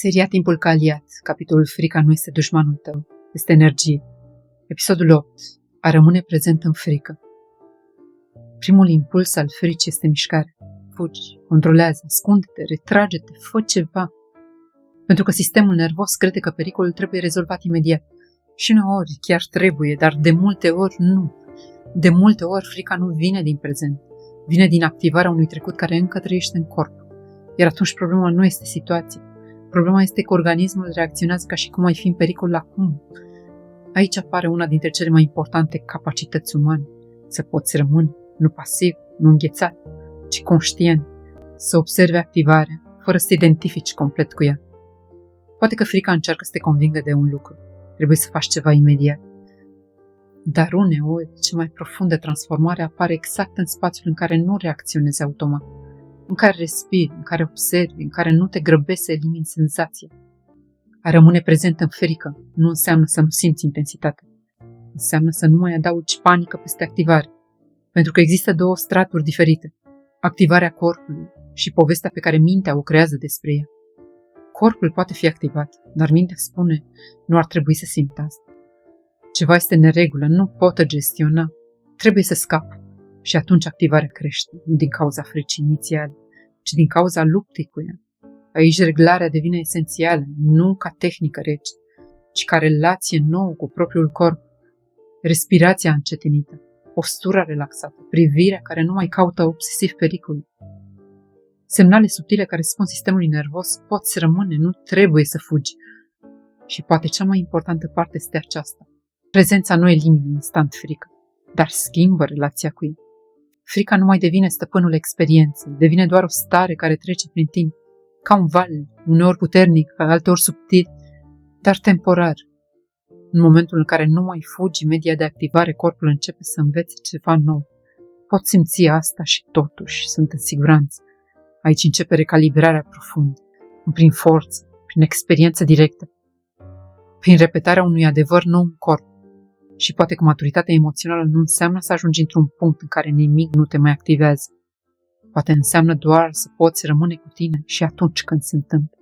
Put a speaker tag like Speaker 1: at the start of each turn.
Speaker 1: Seria Timpul că aliat, capitolul Frica nu este dușmanul tău, este energie. Episodul 8. A rămâne prezent în frică. Primul impuls al fricii este mișcare. Fugi, controlează, ascunde-te, retrage-te, fă ceva. Pentru că sistemul nervos crede că pericolul trebuie rezolvat imediat. Și uneori chiar trebuie, dar de multe ori nu. De multe ori frica nu vine din prezent. Vine din activarea unui trecut care încă trăiește în corp. Iar atunci problema nu este situația. Problema este că organismul reacționează ca și cum ai fi în pericol acum. Aici apare una dintre cele mai importante capacități umane. Să poți rămâne, nu pasiv, nu înghețat, ci conștient. Să observi activarea, fără să te identifici complet cu ea. Poate că frica încearcă să te convingă de un lucru. Trebuie să faci ceva imediat. Dar uneori, cea mai profundă transformare apare exact în spațiul în care nu reacționezi automat. În care respiri, în care observi, în care nu te grăbești să elimini senzația. A rămâne prezent în frică nu înseamnă să nu simți intensitatea. Înseamnă să nu mai adaugi panică peste activare. Pentru că există două straturi diferite. Activarea corpului și povestea pe care mintea o creează despre ea. Corpul poate fi activat, dar mintea spune, nu ar trebui să simt asta. Ceva este în neregulă, nu pot gestiona, trebuie să scap. Și atunci activarea crește, nu din cauza fricii inițiale, ci din cauza luptei cu ea. Aici reglarea devine esențială, nu ca tehnică rece, ci ca relație nouă cu propriul corp. Respirația încetinită, postura relaxată, privirea care nu mai caută obsesiv pericolul. Semnale subtile care spun sistemului nervos, poți rămâne, nu trebuie să fugi. Și poate cea mai importantă parte este aceasta. Prezența nu elimină instant frică, dar schimbă relația cu ea. Frica nu mai devine stăpânul experienței, devine doar o stare care trece prin timp, ca un val, uneori puternic, alteori subtil, dar temporar. În momentul în care nu mai fugi imediat de activare, corpul începe să învețe ceva nou. Pot simți asta și totuși sunt în siguranță. Aici începe recalibrarea profundă, nu prin forță, prin experiență directă, prin repetarea unui adevăr nou în corp. Și poate că maturitatea emoțională nu înseamnă să ajungi într-un punct în care nimic nu te mai activează. Poate înseamnă doar să poți rămâne cu tine și atunci când se întâmplă.